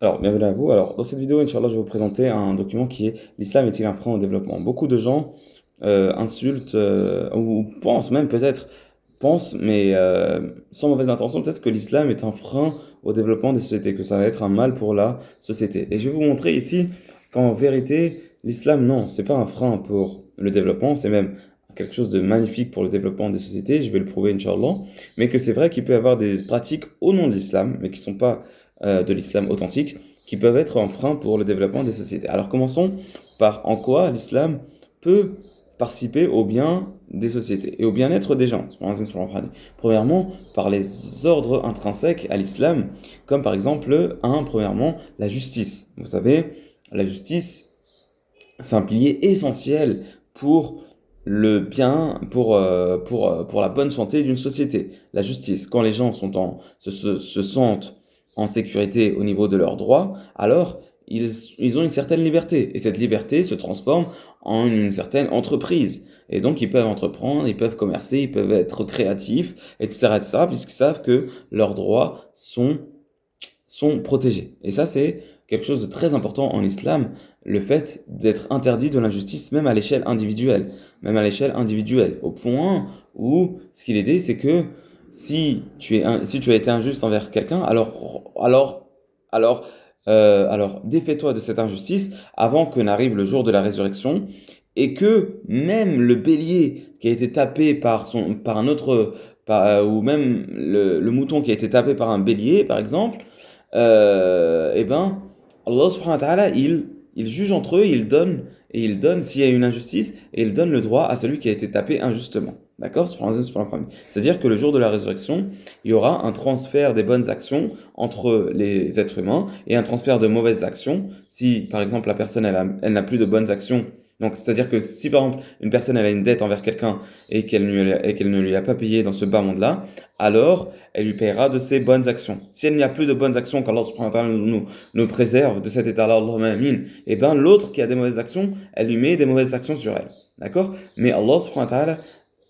Alors, bienvenue à vous. Alors, dans cette vidéo, Inch'Allah, je vais vous présenter un document qui est l'islam est-il un frein au développement? Beaucoup de gens insultent ou pensent même peut-être, pensent, mais sans mauvaise intention, peut-être que l'islam est un frein au développement des sociétés, que ça va être un mal pour la société. Et je vais vous montrer ici qu'en vérité, l'islam, non, c'est pas un frein pour le développement, c'est même quelque chose de magnifique pour le développement des sociétés, je vais le prouver, Inch'Allah, mais que c'est vrai qu'il peut y avoir des pratiques au nom de l'islam, mais qui ne sont pas de l'islam authentique, qui peuvent être un frein pour le développement des sociétés. Alors commençons par en quoi l'islam peut participer au bien des sociétés et au bien-être des gens. Premièrement, par les ordres intrinsèques à l'islam, comme par exemple, premièrement, la justice. Vous savez, la justice, c'est un pilier essentiel pour le bien, pour la bonne santé d'une société. La justice, quand les gens se sentent en sécurité au niveau de leurs droits, alors ils ont une certaine liberté. Et cette liberté se transforme en une certaine entreprise. Et donc ils peuvent entreprendre, ils peuvent commercer, ils peuvent être créatifs, etc., etc., puisqu'ils savent que leurs droits sont protégés. Et ça, c'est quelque chose de très important en islam, le fait d'être interdit de l'injustice, même à l'échelle individuelle. Même à l'échelle individuelle. Au point où, ce qu'il est dit, c'est que si tu as été injuste envers quelqu'un, alors, défais-toi de cette injustice avant que n'arrive le jour de la résurrection et que même le bélier qui a été tapé par un autre, ou même le mouton qui a été tapé par un bélier, par exemple, eh ben, Allah subhanahu wa ta'ala, il juge entre eux, il donne s'il y a une injustice, et il donne le droit à celui qui a été tapé injustement. D'accord? C'est-à-dire que le jour de la résurrection, il y aura un transfert des bonnes actions entre les êtres humains et un transfert de mauvaises actions. Si, par exemple, la personne, elle n'a plus de bonnes actions, donc c'est-à-dire que si, par exemple, une personne, elle a une dette envers quelqu'un et qu'elle ne lui a pas payé dans ce bas monde-là, alors elle lui paiera de ses bonnes actions. Si elle n'y a plus de bonnes actions, qu'Allah subhanahu wa ta'ala nous préserve de cet état-là, Allahumma amin, et bien l'autre qui a des mauvaises actions, elle lui met des mauvaises actions sur elle. D'accord? Mais Allah subhanahu wa ta'ala,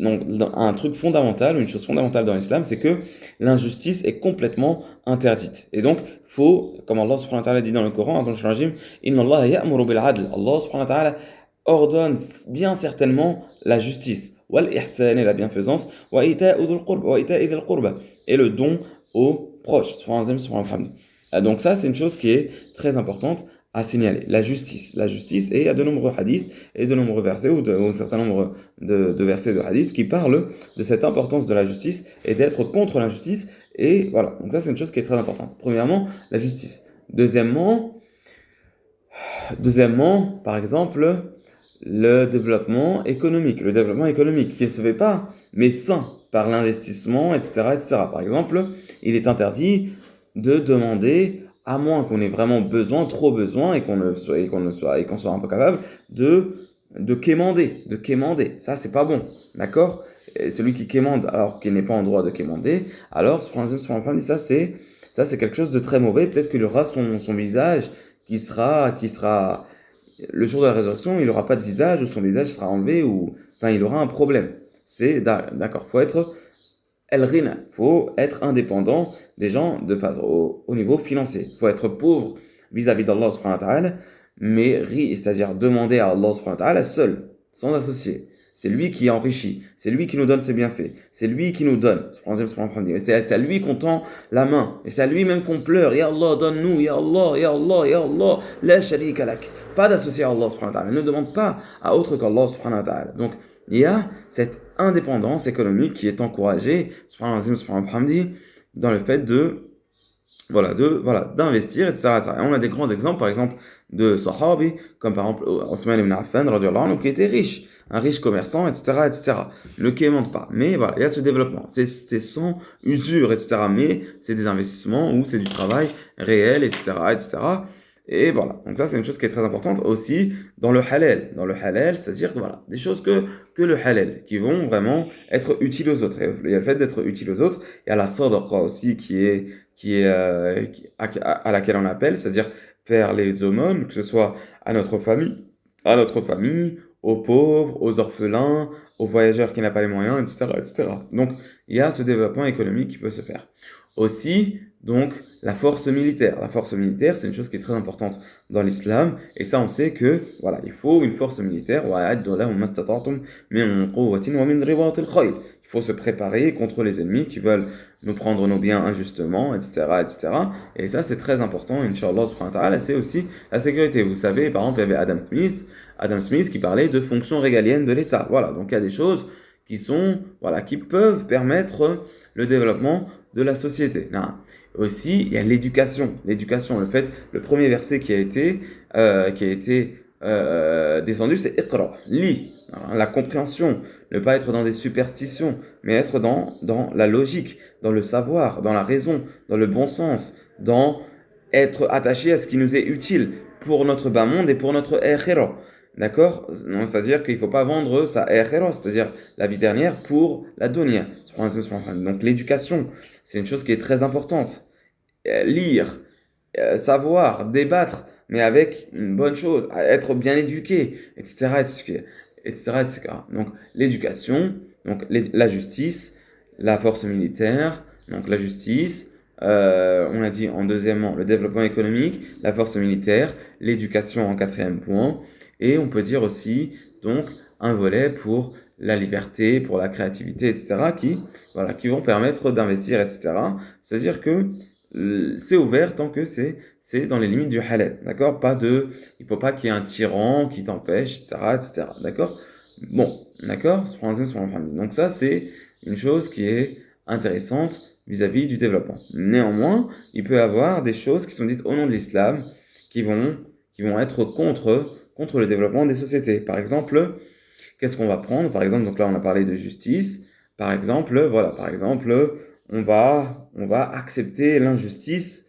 donc, un truc fondamental, une chose fondamentale dans l'islam, c'est que l'injustice est complètement interdite. Et donc, faut, comme Allah subhanahu wa ta'ala dit dans le Coran, dans le Shurajim, Inna Allah ya'muru bil adl. Allah subhanahu wa ta'ala ordonne bien certainement la justice, wal ihsan et la bienfaisance, wa ita'i dhil qurba, et le don aux proches. Donc ça, c'est une chose qui est très importante à signaler. La justice. La justice, et il y a de nombreux hadiths et de nombreux versets, ou un certain nombre de versets de hadiths qui parlent de cette importance de la justice et d'être contre l'injustice. Et voilà, donc ça, c'est une chose qui est très importante. Premièrement, la justice. Deuxièmement, par exemple, le développement économique qui ne se fait pas, mais sain, par l'investissement, etc., etc. Par exemple, il est interdit de demander, à moins qu'on ait vraiment besoin, trop besoin, et qu'on soit un peu capable de quémander. Ça, c'est pas bon, d'accord? Et celui qui quémande alors qu'il n'est pas en droit de quémander, alors, ça, c'est quelque chose de très mauvais. Peut-être qu'il aura son visage qui sera le jour de la résurrection, il n'aura pas de visage, ou son visage sera enlevé, ou enfin, il aura un problème. C'est d'accord, faut être indépendant des gens au niveau financier. Faut être pauvre vis-à-vis d'Allah subhanahu wa ta'ala, mais c'est-à-dire demander à Allah subhanahu wa ta'ala seul, sans associé. C'est lui qui enrichit, c'est lui qui nous donne ses bienfaits, c'est lui qui nous donne. C'est à lui qu'on tend la main, et c'est à lui même qu'on pleure. Ya Allah, donne-nous, Ya Allah, Ya Allah, Ya Allah, la sharika lak. Pas d'associé à Allah subhanahu wa ta'ala. Ne demande pas à autre qu'Allah subhanahu wa ta'ala. Donc, il y a cette indépendance économique qui est encouragée, dans le fait d'investir, etc., etc. Et on a des grands exemples, par exemple, de Sahabi, comme par exemple Othman ibn Affan, radiallahu anhu, qui était riche, un riche commerçant, etc., etc. Ne quémande pas. Mais voilà, il y a ce développement. C'est sans usure, etc. Mais c'est des investissements ou c'est du travail réel, etc., etc. Et voilà, donc ça c'est une chose qui est très importante aussi dans le halal. Dans le halal, c'est-à-dire que voilà, des choses que le halal, qui vont vraiment être utiles aux autres. Il y a le fait d'être utile aux autres, il y a la sadaqa aussi à laquelle on appelle, c'est-à-dire faire les aumônes, que ce soit à notre famille, aux pauvres, aux orphelins, aux voyageurs qui n'ont pas les moyens, etc., etc. Donc il y a ce développement économique qui peut se faire. Aussi, donc, la force militaire. La force militaire, c'est une chose qui est très importante dans l'islam. Et ça, on sait que, voilà, il faut une force militaire. Il faut se préparer contre les ennemis qui veulent nous prendre nos biens injustement, etc., etc. Et ça, c'est très important. Inch'Allah, subhanahu wa ta'ala, c'est aussi la sécurité. Vous savez, par exemple, il y avait Adam Smith qui parlait de fonctions régaliennes de l'État. Voilà, donc il y a des choses qui sont, voilà, qui peuvent permettre le développement de la société. Non. Aussi, il y a l'éducation. L'éducation, le premier verset qui a été descendu, c'est Iqra, lis. Hein, la compréhension, ne pas être dans des superstitions, mais être dans la logique, dans le savoir, dans la raison, dans le bon sens, dans être attaché à ce qui nous est utile pour notre bas monde et pour notre akhira. D'accord? C'est-à-dire qu'il ne faut pas vendre sa akhira, c'est-à-dire la vie dernière, pour la dunya. Donc l'éducation, c'est une chose qui est très importante. Lire, savoir, débattre, mais avec une bonne chose, être bien éduqué, etc., etc., etc., etc. Donc l'éducation, donc la justice, la force militaire, donc la justice, on a dit en deuxièmement le développement économique, la force militaire, l'éducation en quatrième point, et on peut dire aussi donc un volet pour la liberté, pour la créativité, etc., qui vont permettre d'investir, etc. C'est-à-dire que c'est ouvert tant que c'est dans les limites du halal, d'accord? Il faut pas qu'il y ait un tyran qui t'empêche, etc., etc., d'accord? Bon, d'accord? Donc ça, c'est une chose qui est intéressante vis-à-vis du développement. Néanmoins, il peut y avoir des choses qui sont dites au nom de l'islam qui vont, qui vont être contre le développement des sociétés. Par exemple, qu'est-ce qu'on va prendre? Par exemple, donc là, on a parlé de justice. Par exemple, voilà, par exemple, on va accepter l'injustice,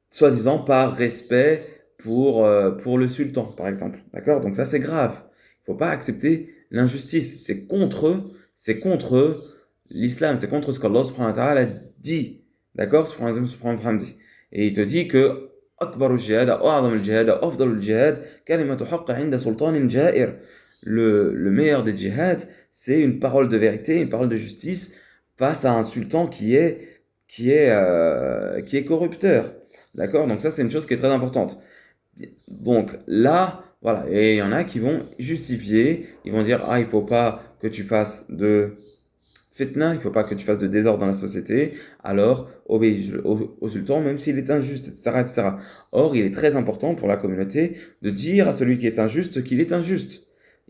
soi-disant par respect pour le sultan, par exemple. D'accord? Donc ça, c'est grave. Il ne faut pas accepter l'injustice. C'est contre l'islam, c'est contre ce qu'Allah subhanahu wa ta'ala dit. D'accord? Subhanahu wa ta'ala dit. Et il te dit que أكبر الجهاد أو أعظم الجهاد أو أفضل الجهاد كلمة حق عند سلطان جائر. Le meilleur des djihad, c'est une parole de vérité, une parole de justice face à un sultan qui est corrupteur. D'accord? Donc ça, c'est une chose qui est très importante. Donc là, voilà. Et il y en a qui vont justifier, ils vont dire, ah, il faut pas que tu fasses de fitna, il faut pas que tu fasses de désordre dans la société, alors obéis au sultan, même s'il est injuste, etc., etc. Or, il est très important pour la communauté de dire à celui qui est injuste qu'il est injuste.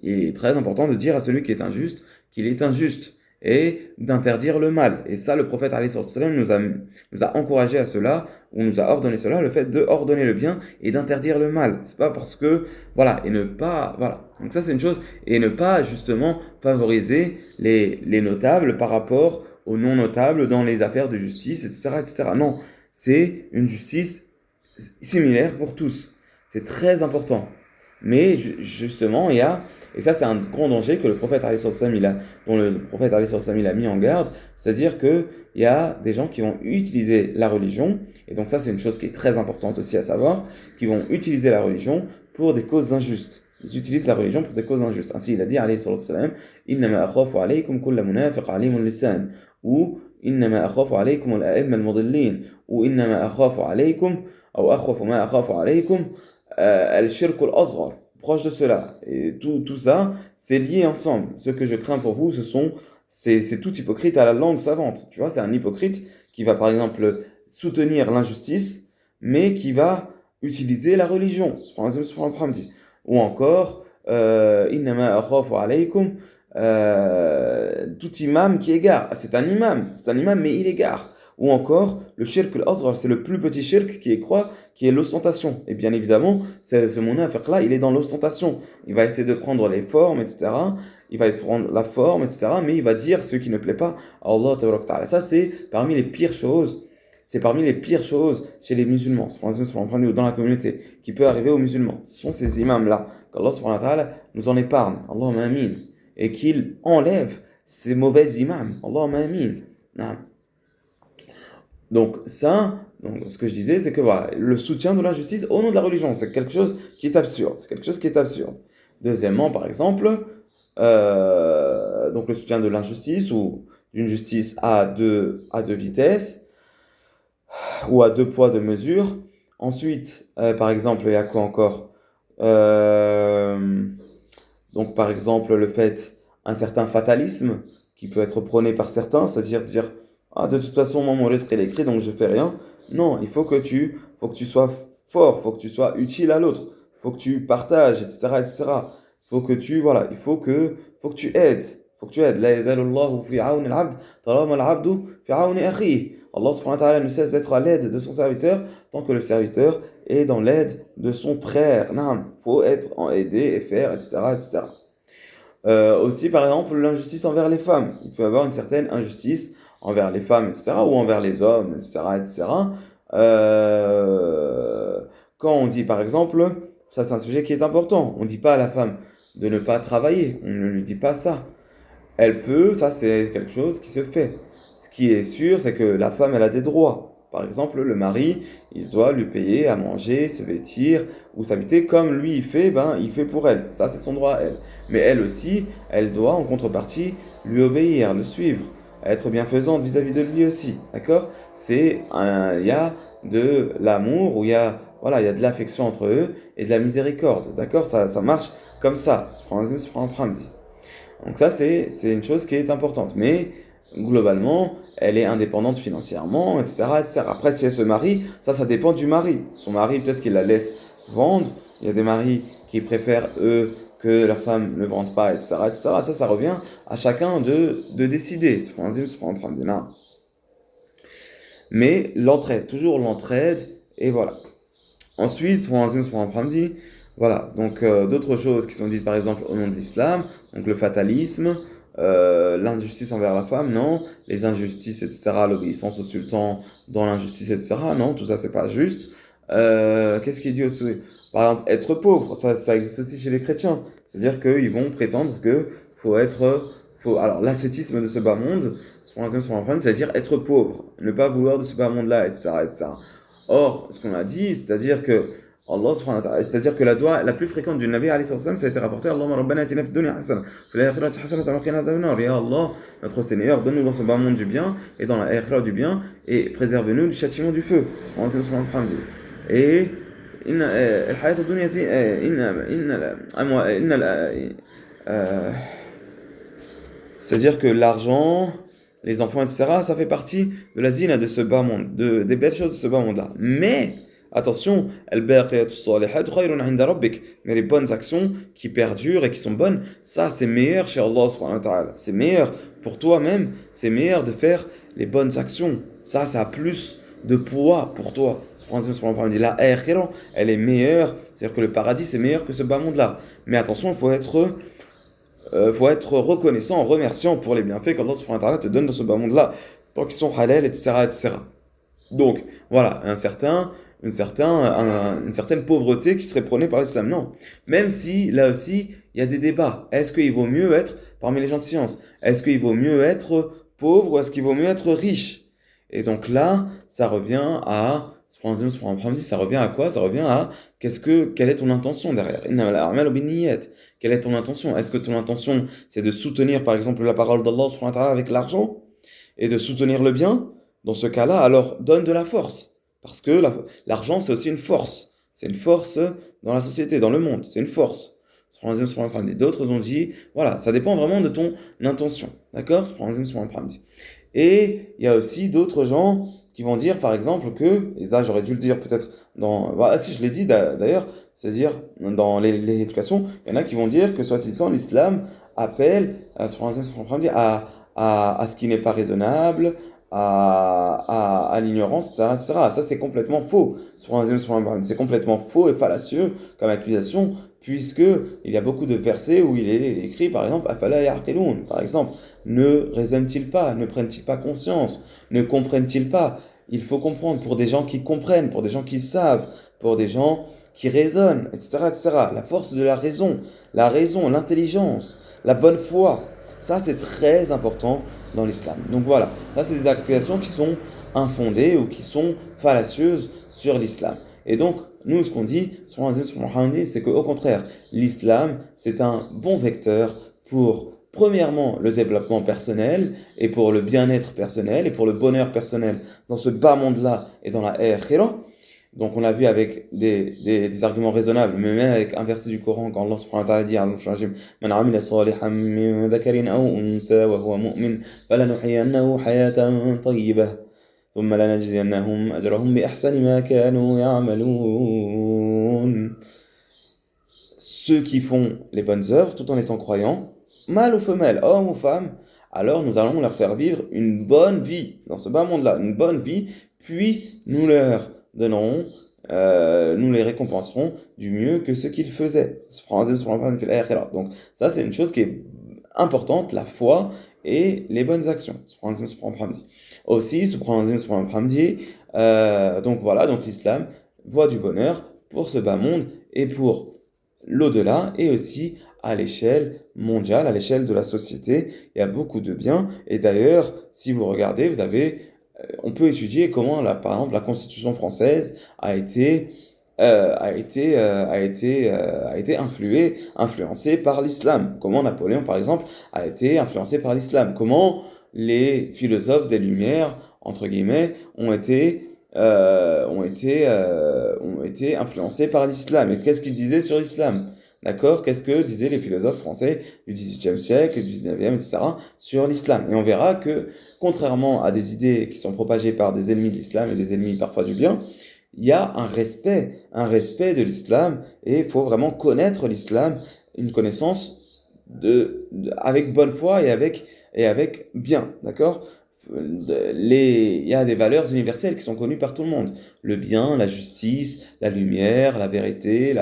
Il est très important de dire à celui qui est injuste qu'il est injuste et d'interdire le mal. Et ça, le prophète alayhi salam nous a encouragé à cela, ou nous a ordonné cela, le fait de ordonner le bien et d'interdire le mal. C'est pas parce que, voilà, et ne pas, voilà. Donc ça, c'est une chose. Et ne pas, justement, favoriser les notables par rapport aux non notables dans les affaires de justice, etc., etc. Non, c'est une justice similaire pour tous. C'est très important. Mais justement, et ça c'est un grand danger que le prophète alayhi salam, dont le prophète alayhi salam, il a mis en garde, c'est-à-dire qu'il y a des gens qui vont utiliser la religion, et donc ça c'est une chose qui est très importante aussi à savoir, qui vont utiliser la religion pour des causes injustes. Ils utilisent la religion pour des causes injustes. Ainsi il a dit alayhi salam, innama akhafu alaykum kulla munafiq alimul lisan, ou innama akhafu alaykum al-a'imma al-mudillin, ou innama akhafu alaykum, ou akhafu ma akhafu alaykum, al-shirk al-asghar, proche de cela. Et tout ça, c'est lié ensemble. Ce que je crains pour vous, c'est tout hypocrite à la langue savante. Tu vois, c'est un hypocrite qui va par exemple soutenir l'injustice, mais qui va utiliser la religion. Ou encore, innama akhafu alaykum, tout imam qui égare. C'est un imam, mais il égare. Ou encore, le shirk al-asghar, c'est le plus petit shirk qui est l'ostentation. Et bien évidemment, ce munafiq-là, il est dans l'ostentation. Il va essayer de prendre les formes, etc. Il va prendre la forme, etc. Mais il va dire ce qui ne plaît pas à Allah Ta'ala. Ça, c'est parmi les pires choses. C'est parmi les pires choses chez les musulmans, ou dans la communauté, qui peut arriver aux musulmans. Ce sont ces imams-là, qu'Allah subhanahu wa ta'ala nous en épargne. Allahumma amin. Et qu'il enlève ces mauvais imams. Allahumma amin. Non. Donc ce que je disais, c'est que voilà, le soutien de l'injustice au nom de la religion, c'est quelque chose qui est absurde. C'est quelque chose qui est absurde. Deuxièmement, par exemple, donc le soutien de l'injustice ou d'une justice à deux vitesses. ou à deux poids, deux mesures. Ensuite, par exemple, il y a quoi encore? Euh, donc, par exemple, le fait, un certain fatalisme qui peut être prôné par certains, c'est-à-dire dire, ah, de toute façon, moi, mon risque est écrit, donc je fais rien. Non, faut que tu sois fort, faut que tu sois utile à l'autre, faut que tu partages, etc., etc. Voilà, faut que tu aides, faut que tu aides. La yazalu Allahu fi auni al-abd, talama al-abdu fi auni akhihi. Allah subhanahu wa ta'ala ne cesse d'être à l'aide de son serviteur tant que le serviteur est dans l'aide de son frère. Il faut être en aider et faire, etc., etc. Aussi, par exemple, l'injustice envers les femmes. Il peut y avoir une certaine injustice envers les femmes, etc., ou envers les hommes, etc., etc. Euh, Quand on dit, par exemple, ça c'est un sujet qui est important, on ne dit pas à la femme de ne pas travailler, on ne lui dit pas ça. Elle peut, ça c'est quelque chose qui se fait. Ce qui est sûr, c'est que la femme, elle a des droits. Par exemple, le mari, il doit lui payer à manger, se vêtir ou s'habiller comme lui il fait, ben il fait pour elle. Ça, c'est son droit à elle. Mais elle aussi, elle doit en contrepartie lui obéir, le suivre, être bienfaisante vis-à-vis de lui aussi. D'accord? Il y a de l'amour ou voilà, il y a de l'affection entre eux et de la miséricorde. D'accord? Ça marche comme ça. Donc ça, c'est une chose qui est importante. Mais globalement, elle est indépendante financièrement, etc., etc. Après, si elle se marie, ça dépend du mari. Son mari, peut-être qu'il la laisse vendre. Il y a des maris qui préfèrent, eux, que leur femme ne vende pas, etc., etc. Ça revient à chacun de décider. Mais l'entraide, toujours l'entraide, et voilà. Ensuite, voilà, donc d'autres choses qui sont dites par exemple au nom de l'islam, donc le fatalisme, l'injustice envers la femme, non, les injustices, etc., l'obéissance au sultan dans l'injustice, etc., non, tout ça c'est pas juste. Qu'est-ce qu'il dit aussi? Par exemple, être pauvre, ça existe aussi chez les chrétiens, c'est-à-dire qu'ils vont prétendre que alors l'ascétisme de ce bas monde, c'est-à-dire être pauvre, ne pas vouloir de ce bas monde-là, etc., etc. Or, ce qu'on a dit, c'est-à-dire que la dua la plus fréquente du Nabi alayhi salam, ça a été rapporté Allahumma rabbana atina fid dunya hasana fil akhirati hasanatan wa qina adhaban nar. Ya Allah, notre Seigneur, donne-nous dans ce bas monde du bien et dans la akhirah du bien et préserve-nous du châtiment du feu. Et الحياة الدنيا c'est-à-dire que l'argent, les enfants, etc., ça fait partie de la zina de ce bas monde, des belles choses de ce bas monde-là. Mais, attention, mais les bonnes actions qui perdurent et qui sont bonnes, ça c'est meilleur chez Allah subhanahu wa ta'ala. C'est meilleur pour toi-même, c'est meilleur de faire les bonnes actions. Ça a plus de poids pour toi. La akhirah, elle est meilleure, c'est-à-dire que le paradis c'est meilleur que ce bas monde-là. Mais attention, faut être reconnaissant, remerciant pour les bienfaits qu'Allah subhanahu wa ta'ala te donne dans ce bas monde-là, tant qu'ils sont halal, etc., etc. Donc, voilà, une certaine pauvreté qui serait prônée par l'islam. Non. Même si, là aussi, il y a des débats. Est-ce qu'il vaut mieux être parmi les gens de science? Est-ce qu'il vaut mieux être pauvre ou est-ce qu'il vaut mieux être riche? Et donc là, ça revient à, ça revient à quoi? Ça revient à quelle est ton intention derrière? Quelle est ton intention? Est-ce que ton intention, c'est de soutenir, par exemple, la parole d'Allah subhanahu wa ta'ala avec l'argent et de soutenir le bien? Dans ce cas-là, alors donne de la force. Parce que l'argent, c'est aussi une force. C'est une force dans la société, dans le monde. C'est une force. D'autres ont dit, voilà, ça dépend vraiment de ton intention. D'accord? Et il y a aussi d'autres gens qui vont dire, par exemple, et ça j'aurais dû le dire peut-être si je l'ai dit d'ailleurs, c'est-à-dire dans l'éducation, il y en a qui vont dire que soi-disant l'islam appelle à ce qui n'est pas raisonnable, à l'ignorance, etc. Ça c'est complètement faux. C'est complètement faux et fallacieux comme accusation, puisque il y a beaucoup de versets où il est écrit, par exemple, Afala ya'qilun, par exemple, ne raisonnent-ils pas, ne prennent-ils pas conscience, ne comprennent-ils pas? Il faut comprendre pour des gens qui comprennent, pour des gens qui savent, pour des gens qui raisonnent, etc., etc. La force de la raison, l'intelligence, la bonne foi, ça c'est très important dans l'islam. Donc voilà, ça c'est des accusations qui sont infondées ou qui sont fallacieuses sur l'islam. Et donc, nous, ce qu'on dit, c'est qu'au contraire, l'islam, c'est un bon vecteur pour, premièrement, le développement personnel et pour le bien-être personnel et pour le bonheur personnel dans ce bas monde-là et dans la akhira. Donc on l'a vu avec des arguments raisonnables, mais même avec un verset du Coran, quand Allah subhanahu wa ta'ala dit Man amila salihan min dhakarin aw untha wa huwa mu'min falanuhyiyannahu hayatan tayyibah thumma lanajziyannahum ajrahum bi ahsani ma kanu ya'malun. Ceux qui font les bonnes œuvres tout en étant croyants, mâle ou femelle, homme ou femme, alors nous allons leur faire vivre une bonne vie dans ce bas monde-là, une bonne vie, puis nous leur donnerons, nous les récompenserons du mieux que ce qu'ils faisaient. Donc ça c'est une chose qui est importante, la foi et les bonnes actions. Aussi, donc voilà, donc l'islam voit du bonheur pour ce bas monde et pour l'au-delà, et aussi à l'échelle mondiale, à l'échelle de la société. Il y a beaucoup de biens. Et d'ailleurs, si vous regardez, on peut étudier comment, par exemple, la Constitution française a été influencée par l'islam. Comment Napoléon, par exemple, a été influencé par l'islam. Comment les philosophes des Lumières, entre guillemets, ont été influencés par l'islam. Et qu'est-ce qu'ils disaient sur l'islam? D'accord? Qu'est-ce que disaient les philosophes français du XVIIIe siècle, du XIXe, etc. sur l'islam? Et on verra que, contrairement à des idées qui sont propagées par des ennemis de l'islam et des ennemis parfois du bien, il y a un respect de l'islam, et il faut vraiment connaître l'islam, une connaissance avec bonne foi et avec bien, d'accord? Il y a des valeurs universelles qui sont connues par tout le monde. Le bien, la justice, la lumière, la vérité,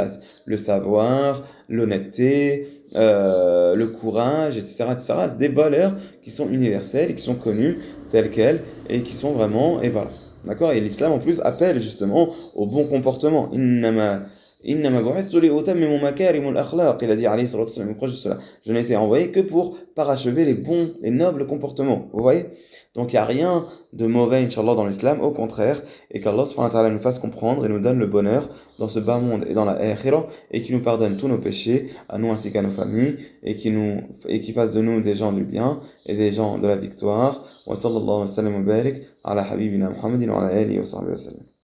le savoir, l'honnêteté, le courage, etc., etc. C'est des valeurs qui sont universelles et qui sont connues telles quelles et qui sont vraiment, et voilà. D'accord? Et l'islam en plus appelle justement au bon comportement. Il a dit alayhi salatu wassalam, proche de cela. Je n'ai été envoyé que pour parachever les bons et nobles comportements. Vous voyez? Donc il n'y a rien de mauvais, Inch'Allah, dans l'islam, au contraire, et qu'Allah subhanahu wa ta'ala nous fasse comprendre et nous donne le bonheur dans ce bas monde et dans la akhira, et qui nous pardonne tous nos péchés, à nous ainsi qu'à nos familles, et qui fasse de nous des gens du bien et des gens de la victoire. Wa sallallahu wa sallam wa barik ala habibina Muhammadin wa ala alihi wa sahbihi wa sallam.